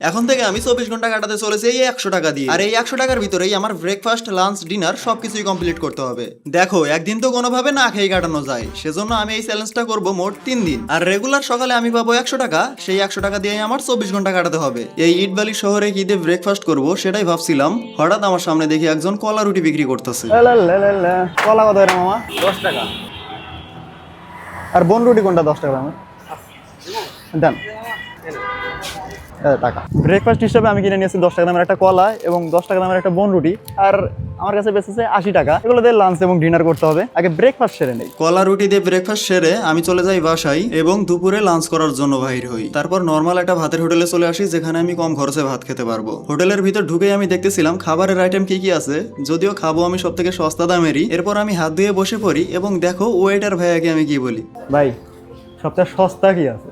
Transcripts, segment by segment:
এখন থেকে আমি 24 ঘন্টা কাটাতে চলেছি এই 100 টাকা দিয়ে। আর এই 100 টাকার ভিতরেই আমার ব্রেকফাস্ট, লাঞ্চ, ডিনার সবকিছুই কমপ্লিট করতে হবে। দেখো, একদিন তো কোনোভাবে না খেয়ে কাটানো যায়, সেজন্য আমি এই চ্যালেঞ্জটা করব মোট 3 দিন। আর রেগুলার সকালে আমি পাবো 100 টাকা, সেই 100 টাকা দিয়ে আমার 24 ঘন্টা কাটাতে হবে। এই ইটবালি শহরে কি দিয়ে ব্রেকফাস্ট করব সেটাই ভাবছিলাম, হঠাৎ আমার সামনে দেখি একজন কলা রুটি বিক্রি করতেছে। কলা কত রে মামা? 10 টাকা। আর বন রুটি কোনটা? 10 টাকা দামের দেন। টাকা ব্রেকফাস্ট হিসাবে আমি কিনে নিয়েছি 10 টাকা দামের একটা কলা এবং 10 টাকা দামের একটা বন রুটি। আর আমার কাছে বেঁচেছে 80 টাকা। এগুলো দিয়ে লাঞ্চ এবং ডিনার করতে হবে, আগে ব্রেকফাস্ট সেরে নেই। কলা রুটি দিয়ে ব্রেকফাস্ট সেরে আমি চলে যাই বাসায় এবং দুপুরে লাঞ্চ করার জন্য বাহির হই। তারপর নর্মাল একটা ভাতের হোটেলে চলে আসি, যেখানে আমি কম খরচে ভাত খেতে পারবো। হোটেলের ভিতর ঢুকেই আমি দেখতেছিলাম খাবারের আইটেম কি কি আছে, যদিও খাবো আমি সব থেকে সস্তা দামেরই। এরপর আমি হাত ধুয়ে বসে পড়ি এবং দেখো ওয়েটার ভাইয়াকে আমি কি বলি, ভাই সবচেয়ে সস্তা কি আছে?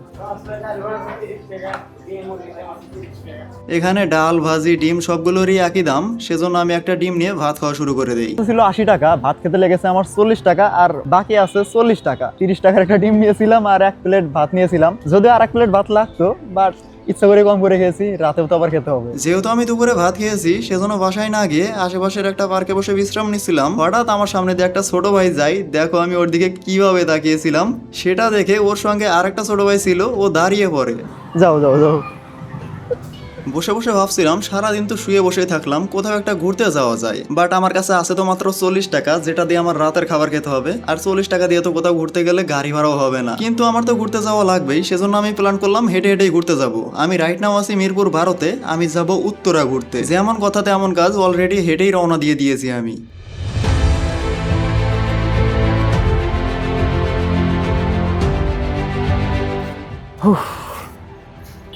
এখানে ডাল, ভাজি, ডিম সবগুলোরই একই দাম, সেজন্য আমি একটা ডিম নিয়ে ভাত খাওয়া শুরু করে দেই। ছিল 80 টাকা, ভাত খেতে লেগেছে আমার 40 টাকা, আর বাকি আছে 40 টাকা। 30 টাকার একটা ডিম নিয়েছিলাম আর 1 প্লেট ভাত নিয়েছিলাম। যদিও আর 1 প্লেট ভাত লাগতো, বাট ইচ্ছা করে কম করে খেয়েছি, রাতেও তো আবার খেতে হবে। যেহেতু আমি দুপুরে ভাত খেয়েছি, সেজন্য বাসায় না গিয়ে আশেপাশের একটা পার্কে বসে বিশ্রাম নিচ্ছিলাম। হঠাৎ আমার সামনে দিয়ে একটা ছোট ভাই যায়, দেখো আমি ওর দিকে কিভাবে তাকিয়েছিলাম সেটা দেখে ওর সঙ্গে আর একটা ছোট ভাই ছিল, ও দাঁড়িয়ে পড়ে। যাও যাও যাও। বসে বসে ভাবছিলাম সারাদিন তো শুয়ে বসে থাকলাম, কোথাও একটা ঘুরতে যাওয়া যায়। বাট আমার কাছে আছে তো মাত্র 40 টাকা, যেটা দিয়ে আমার রাতের খাবার খেতে হবে। আর 40 টাকা দিয়ে তো কোথাও ঘুরতে গেলে গাড়ি ভাড়াও হবে না, কিন্তু আমার তো ঘুরতে যাওয়া লাগবেই। সেজন্য আমি প্ল্যান করলাম হেঁটে হেঁটেই ঘুরতে যাব। আমি রাইট নাও আছি মিরপুর 12-তে, আমি যাব উত্তরা ঘুরতে। যেমন কথা তেমন কাজ, অলরেডি হেঁটেই রওনা দিয়ে দিয়েছি আমি।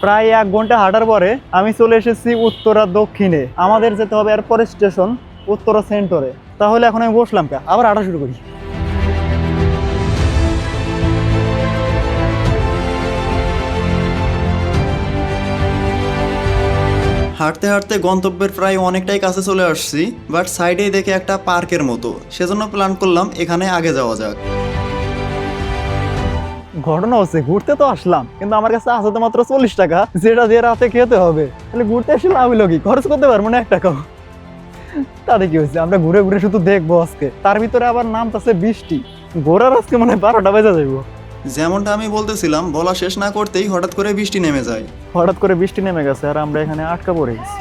প্রায় 1 ঘন্টা হাঁটার পরে আমি চলে এসেছি উত্তরা দক্ষিণে। আমাদের যেতে হবে এরপরে স্টেশন উত্তরা সেন্টারে। তাহলে এখন আমি বসলাম কে, আবার হাঁটা শুরু করি। হাঁটতে হাঁটতে গন্তব্যের প্রায় অনেকটাই কাছে চলে আসছি, বাট সাইডেই দেখে একটা পার্কের মতো, সেজন্য প্ল্যান করলাম এখানে আগে যাওয়া যাক। ঘটনা হচ্ছে, ঘুরতে তো আসলাম, কিন্তু আমার কাছে আছে তো মাত্র 40 টাকা, যেটা দিয়ে রাতে খেতে হবে। তাহলে ঘুরতে এসে লাভ হলো কি? খরচ করতে পারবো না 1 টাকাও। তাতে কি হয়েছে, আমরা ঘুরে ঘুরে শুধু দেখবো আজকে। তার ভিতরে আবার নামতেছে বৃষ্টি। ঘোরার আজকে মনে হয় 12টা বেজে যাইব। যেমনটা আমি বলতেছিলাম, বলা শেষ না করতেই হঠাৎ করে বৃষ্টি নেমে যায়। হঠাৎ করে বৃষ্টি নেমে গেছে আর আমরা এখানে আটকা পড়ে গেছি।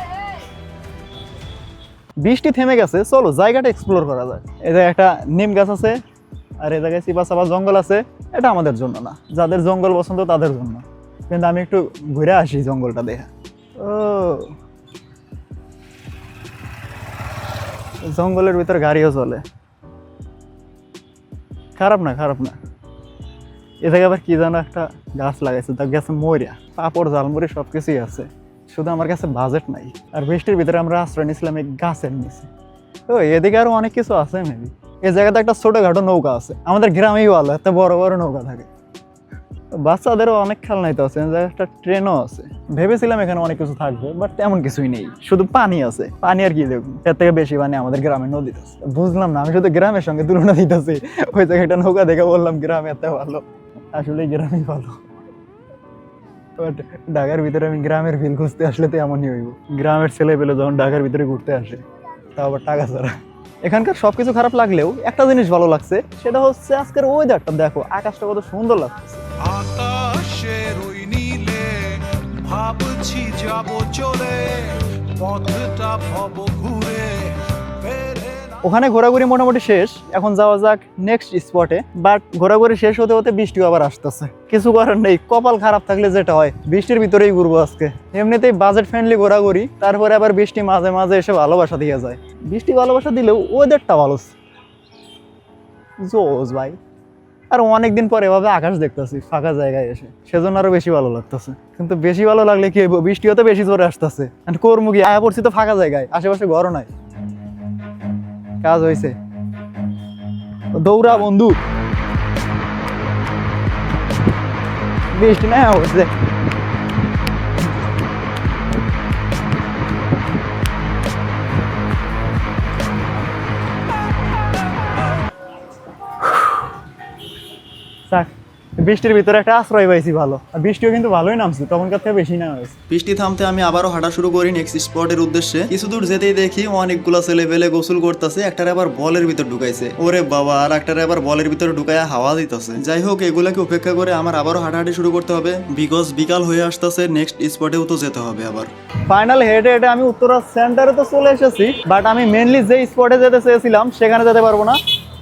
বৃষ্টি থেমে গেছে, চলো জায়গাটা এক্সপ্লোর করা যায়। এই জায়গায় একটা নিম গাছ আছে, আর এই জায়গায় চিপা চাপা জঙ্গল আছে। এটা আমাদের জন্য না, যাদের জঙ্গল পছন্দ তাদের জন্য। কিন্তু আমি একটু ঘুরে আসি জঙ্গলটা দেখা। ও, জঙ্গলের ভিতর গাড়িও চলে, খারাপ না খারাপ না। এ জায়গায় আবার কি যেন একটা গাছ লাগাইছে, তার গাছে মরিয়া, পাপড়, ঝালমুড়ি সবকিছুই আছে, শুধু আমার কাছে বাজেট নাই। আর বৃষ্টির ভিতরে আমরা আশ্রয় নিয়েছিলাম এই গাছের নিচে। তো এদিকে আরো অনেক কিছু আছে মেবি। এই জায়গাতে একটা ছোটখাটো নৌকা আছে, আমাদের গ্রামেই ভালো এত বড় বড় নৌকা থাকে। বাচ্চাদেরও অনেক খেলনাইতে আছে, একটা ট্রেনও আছে। ভেবেছিলাম এখানে অনেক কিছু থাকবে, বাট তেমন কিছুই নেই, শুধু পানি আছে। পানি আর কি দেখুন, এর থেকে বেশি পানি আমাদের গ্রামের নদীতে আছে। বুঝলাম না, আমি শুধু গ্রামের সঙ্গে তুলনা দিতেছি। ওই জায়গায় একটা নৌকা দেখে বললাম গ্রামে এত ভালো, আসলে গ্রামই ভালো। বাট ঢাকার ভিতরে আমি গ্রামের ফিল খুঁজতে আসলে তো এমনই হইব। গ্রামের ছেলে পেলে যখন ঢাকার ভিতরে ঘুরতে আসে, তা আবার টাকা ছাড়া। এখানকার সবকিছু খারাপ লাগলেও একটা জিনিস ভালো লাগছে, সেটা হচ্ছে আজকের ওয়েদারটা। দেখো আকাশটা কত সুন্দর লাগছে। আকাশের ওই নীলে ভাবছি যাব চলে, পথটা ভব ঘুরে। ওখানে ঘোরাঘুরি মোটামুটি শেষ, এখন যাওয়া যাক নেক্সট স্পটে। বাট ঘোরাঘুরি শেষ হতে হতে বৃষ্টিও আবার আসতেছে। কিছু করার নেই, কপাল খারাপ থাকলে যেটা হয়, বৃষ্টির ভিতরেই ঘুরবো আজকে। এমনিতেই বাজেট ফ্রেন্ডলি ঘোরাঘুরি, তারপরে আবার বৃষ্টি মাঝে মাঝে এসে ভালোবাসা দিয়ে যায়। বৃষ্টি ভালোবাসা দিলেও ওয়েদারটা ভালো, জোস ভাই। আর অনেকদিন পরে এভাবে আকাশ দেখতেছি ফাঁকা জায়গায় এসে, সেজন্য আরো বেশি ভালো লাগতেছে। কিন্তু বেশি ভালো লাগলে কি হইব, বৃষ্টিও তো বেশি জোরে আসতেছে। কর্মুখী আয়া পড়ছি তো ফাঁকা জায়গায়, আশেপাশে ঘরও নাই। কাজ হয়েছে, দৌড়া বন্ধু। বৃষ্টি না হচ্ছে, বৃষ্টির ভিতরে একটা আশ্রয় পাইছি ভালো, আর বৃষ্টিও কিন্তু ভালোই নামছে, তখনকার থেকে বেশি নামা হয়েছে। বৃষ্টি থামতে আমি আবারও হাঁটা শুরু করি নেক্সট স্পটের উদ্দেশ্যে। কিছু দূর যেতেই দেখি অনেকগুলা ছেলে পেলে গোসল করতেছে, একটারে আবার বলের ভিতর ঢুকাইছে, ওরে বাবা, আর একটারে আবার বলের ভিতর ঢুকাইয়া হাওয়া দিতেছে। যাই হোক, এগুলাকে উপেক্ষা করে আমার আবারও হাঁটাহাঁটি শুরু করতে হবে, বিকজ বিকাল হয়ে আসতেছে, নেক্সট স্পটেও তো যেতে হবে আবার। ফাইনাল হেঁটে হেঁটে আমি উত্তরা সেন্টারে তো চলে এসেছি, বাট আমি মেনলি যে স্পটে যেতে চেয়েছিলাম সেখানে যেতে পারবো না,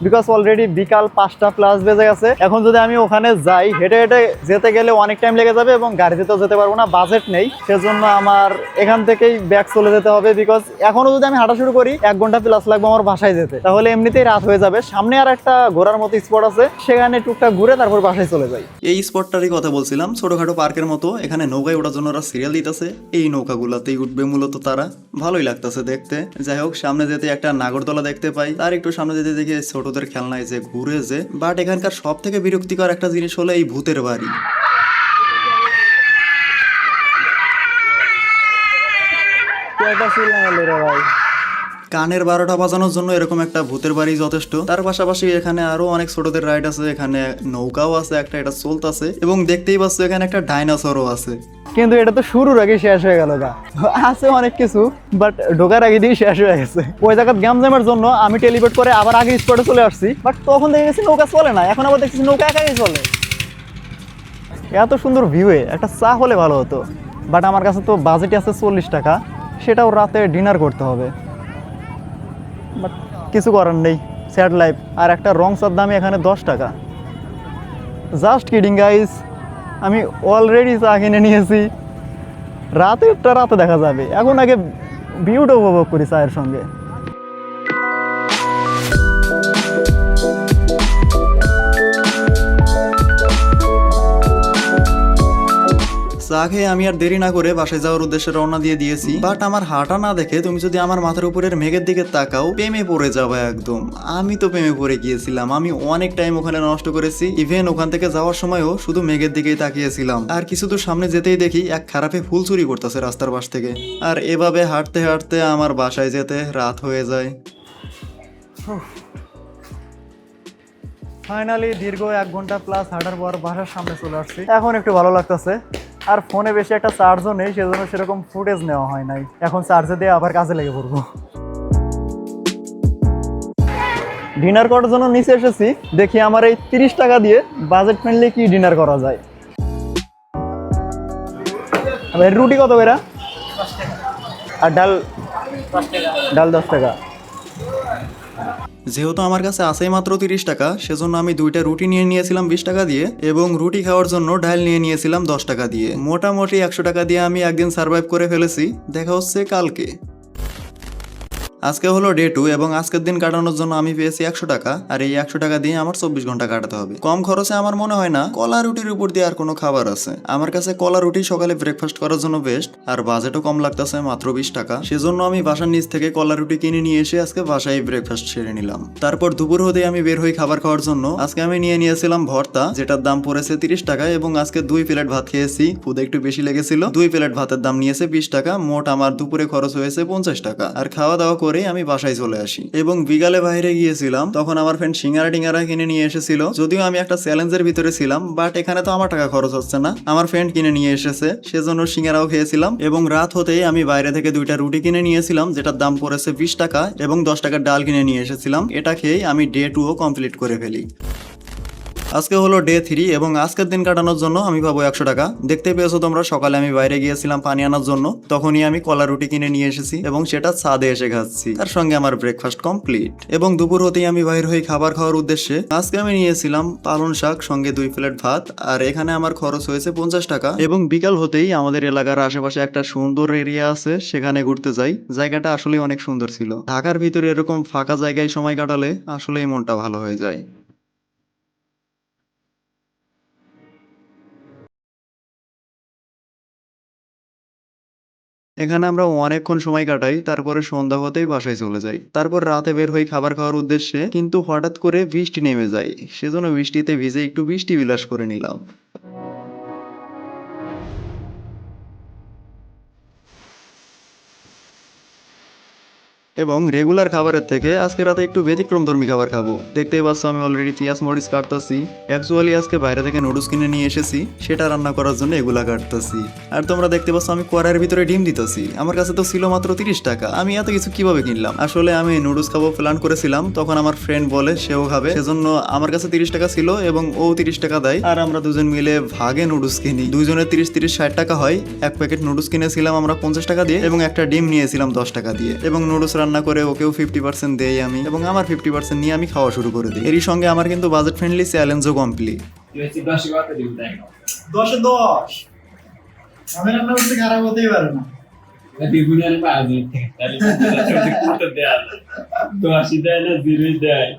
বিকজ অলরেডি বিকাল 5টা প্লাস বেজে গেছে। এখন যদি আমি ওখানে যাই, হেঁটে হেঁটে যেতে গেলে অনেক টাইম লেগে যাবে এবং গাড়িতে তো যেতে পারবো না, বাজেট নেই, সেজন্য আমার এখান থেকেই ব্যাক চলে যেতে হবে। বিকজ এখনো যদি আমি হাঁটা শুরু করি 1 ঘন্টা প্লাস লাগবে আমার বাসায় যেতে, তাহলে এমনিতেই রাত হয়ে যাবে। সামনে আর একটা ঘোরার মতো স্পট আছে, সেখানে টুকটাক ঘুরে তারপর বাসায় চলে যাই। এই স্পটটারই কথা বলছিলাম, ছোটখাটো পার্কের মতো। এখানে নৌকায় ওঠার জন্য ওরা সিরিয়াল দিতেছে, এই নৌকাগুলাতেই উঠবে মূলত তারা, ভালোই লাগতেছে দেখতে। যাই হোক, সামনে যেতে একটা নাগরদোলা দেখতে পাই, তার একটু সামনে যেতে দেখি ছোটদের খেলনায় যে ঘুরে যে। বাট এখানকার সব থেকে বিরক্তিকর একটা জিনিস হলো এই ভূতের বাড়ি। ভাই কানের 12টা বাজানোর জন্য এরকম একটা ভূতের বাড়ি যথেষ্ট। তার পাশাপাশি এখানে আরো অনেক ছোটদের রাইড আছে, এখানে নৌকাও আছে একটা, এটা চলতেছে, এবং দেখতেই পাচ্ছ এখানে একটা ডাইনোসরও আছে। কিন্তু এটা তো শুরুর আগে শেষ হয়ে গেল গা, আছে অনেক কিছু, বাট ঢোকার আগে দিয়ে শেষ হয়ে গেছে। ওই জায়গায় গ্যামজামের জন্য আমি টেলিপোর্ট করে আবার আগের স্পটে চলে আসছি, বাট তখন দেখে গেছি নৌকা চলে না, এখন আবার দেখছি নৌকা একাই চলে। এত সুন্দর ভিউয়ে একটা চা হলে ভালো হতো, বাট আমার কাছে তো বাজেটই আছে 40 টাকা, সেটাও রাতে ডিনার করতে হবে, বাট কিছু করার নেই, স্যাড লাইফ। আর একটা রং চার দামে এখানে 10 টাকা। জাস্ট কিডিং গাইস, আমি অলরেডি চা কিনে নিয়েছি, রাতেরটা রাতে দেখা যাবে, এখন আগে ভিউটা উপভোগ করি চায়ের সঙ্গে। চা খেয়ে আমি আর দেরি না করে বাসায় যাওয়ার উদ্দেশ্যে রওনা দিয়ে দিয়েছি। বাট আমার হাঁটা না দেখে তুমি যদি আমার মাথার উপরের মেঘের দিকে তাকাও, প্রেমে পড়ে যাবে একদম। আমি তো প্রেমে পড়ে গিয়েছিলাম, আমি অনেক টাইম ওখানে নষ্ট করেছি, ইভেন ওখান থেকে যাওয়ার সময়ও শুধু মেঘের দিকেই তাকিয়েছিলাম। আর কিছু দূর সামনে যেতেই দেখি এক খারাপে ফুল চুরি করতেছে রাস্তার পাশ থেকে, আর এভাবে হাঁটতে হাঁটতে আমার বাসায় যেতে রাত হয়ে যায়। ফাইনালি দীর্ঘ 1 ঘন্টা প্লাস হাঁটার পর বাসার সামনে চলে আসছি, এখন একটু ভালো লাগতেছে। আর ফোনে বেশি একটা চার্জও নেই, সেজন্য সেরকম ফুটেজ নেওয়া হয় নাই, এখন চার্জে দিয়ে আবার কাজে লেগে পড়বো। ডিনার করার জন্য নিচে এসেছি, দেখি আমার এই 30 টাকা দিয়ে বাজেট ফ্রেন্ডলি কি ডিনার করা যায়। ভাই রুটি কত বেরা? আর ডাল? ডাল 10 টাকা। যেহেতু আমার কাছে আছেই মাত্র 30 টাকা, সেজন্য আমি 2টা রুটি নিয়ে নিয়েছিলাম 20 টাকা দিয়ে, এবং রুটি খাওয়ার জন্য ডাল নিয়ে নিয়েছিলাম 10 টাকা দিয়ে। মোটামুটি 100 টাকা দিয়ে আমি একদিন সার্ভাইভ করে ফেলেছি। দেখা হচ্ছে কালকে। আজকে হলো ডে 2, এবং আজকের দিন কাটানোর জন্য আমি পেয়েছি 100 টাকা, আর এই 100 টাকা দিয়ে আমার 24 ঘন্টা কাটাতে হবে। কম খরচে আমার মনে হয় না কলা রুটির উপর দিয়ে আর কোনো খাবার আছে। আমার কাছে কলা রুটি সকালে ব্রেকফাস্ট করার জন্য বেস্ট, আর বাজেটও কম লাগতেছে, মাত্র 20 টাকা। সেজন্য আমি বাসার নিচ থেকে কলা রুটি কিনে নিয়ে এসে আজকে বাসায় ব্রেকফাস্ট সেরে নিলাম। তারপর দুপুর হতেই আমি বের হই খাবার খাওয়ার জন্য। আজকে আমি নিয়ে নিয়েছিলাম ভর্তা, যেটার দাম পড়েছে 30 টাকা, এবং আজকে 2 প্লেট ভাত খেয়েছি, খুদে একটু বেশি লেগেছিল। 2 প্লেট ভাতের দাম নিয়েছে 20 টাকা, মোট আমার দুপুরে খরচ হয়েছে 50 টাকা। আর খাওয়া দাওয়া করে আমি বাসায় চলে আসি, এবং বিকালে বাইরে গিয়েছিলাম, তখন আমার ফ্রেন্ড সিঙ্গারা টিঙ্গারা কিনে নিয়ে এসেছিল। যদিও আমি একটা চ্যালেঞ্জের ভিতরে ছিলাম, বাট এখানে তো আমার টাকা খরচ হচ্ছে না, আমার ফ্রেন্ড কিনে নিয়ে এসেছে, সেজন্য সিঙ্গারাও খেয়েছিলাম। এবং রাত হতেই আমি বাইরে থেকে 2টা রুটি কিনে নিয়েছিলাম, যেটার দাম পড়েছে 20 টাকা, এবং 10 টাকার ডাল কিনে নিয়ে এসেছিলাম। এটা খেয়েই আমি ডে 2ও কমপ্লিট করে ফেলি। আজকে হলো ডে 3, এবং আজকের দিন কাটানোর জন্য আমি পাবো 100 টাকা। দেখতে পেয়েছো তোমরা, সকালে আমি বাইরে গিয়েছিলাম পানি আনার জন্য, তখনই আমি কলা রুটি কিনে নিয়ে এসেছি, এবং সেটা ছাদে এসে খাচ্ছি, তার সঙ্গে আমার ব্রেকফাস্ট কমপ্লিট। এবং দুপুর হতেই আমি বাইর হই খাবার খাওয়ার উদ্দেশ্যে। আজকে আমি নিয়েছিলাম পালং শাক, সঙ্গে 2 প্লেট ভাত, আর এখানে আমার খরচ হয়েছে 50 টাকা। এবং বিকাল হতেই আমাদের এলাকার আশেপাশে একটা সুন্দর এরিয়া আছে, সেখানে ঘুরতে যাই। জায়গাটা আসলে অনেক সুন্দর ছিল। ঢাকার ভিতরে এরকম ফাঁকা জায়গায় সময় কাটালে আসলেই মনটা ভালো হয়ে যায়। এখানে আমরা অনেকক্ষণ সময় কাটাই, তারপরে সন্ধ্যা হতেই বাসায় চলে যাই। তারপর রাতে বের হই খাবার খাওয়ার উদ্দেশ্যে, কিন্তু হঠাৎ করে বৃষ্টি নেমে যায়, সেজন্য বৃষ্টিতে ভিজে একটু বৃষ্টি বিলাস করে নিলাম। এবং রেগুলার খাবারের থেকে আজকে রাতে একটু ব্যতিক্রমধর্মী খাবার খাবো। দেখতেই পাচ্ছ আমি অলরেডি পেঁয়াজ মরিচ কাটতেছি। অ্যাকচুয়ালি আজকে বাইরে থেকে নুডলস কিনে নিয়ে এসেছি, সেটা রান্না করার জন্য এগুলা কাটতেছি। আর তোমরা দেখতে পাচ্ছ আমি কড়াইয়ের ভিতরে ডিম দিতেছি। আমার কাছে তো ছিল মাত্র 30 টাকা, আমি এত কিছু কিভাবে কিনলাম? আসলে আমি নুডলস খাবো প্ল্যান করেছিলাম, তখন আমার ফ্রেন্ড বলে সেও খাবে, সেজন্য আমার কাছে 30 টাকা ছিল এবং ও 30 টাকা দেয়, আর আমরা দুজন মিলে ভাগে নুডলস কিনি। দুজনের 30-30-60 টাকা হয়। এক প্যাকেট নুডলস কিনেছিলাম আমরা 50 টাকা দিয়ে এবং একটা ডিম নিয়েছিলাম 10 টাকা দিয়ে, এবং নুডলস রান্না করে ওকেও 50% দেই আমি, এবং আমার 50% নিয়ে আমি খাওয়া শুরু করে দিই। এরই সঙ্গে আমার কিন্তু বাজেট ফ্রেন্ডলি চ্যালেঞ্জও কমপ্লিট। 10-10 আমি রান্না করতে খারাপ হতেই পারে না। Tribunal Base, 10 দেয় না, 0 দেয়।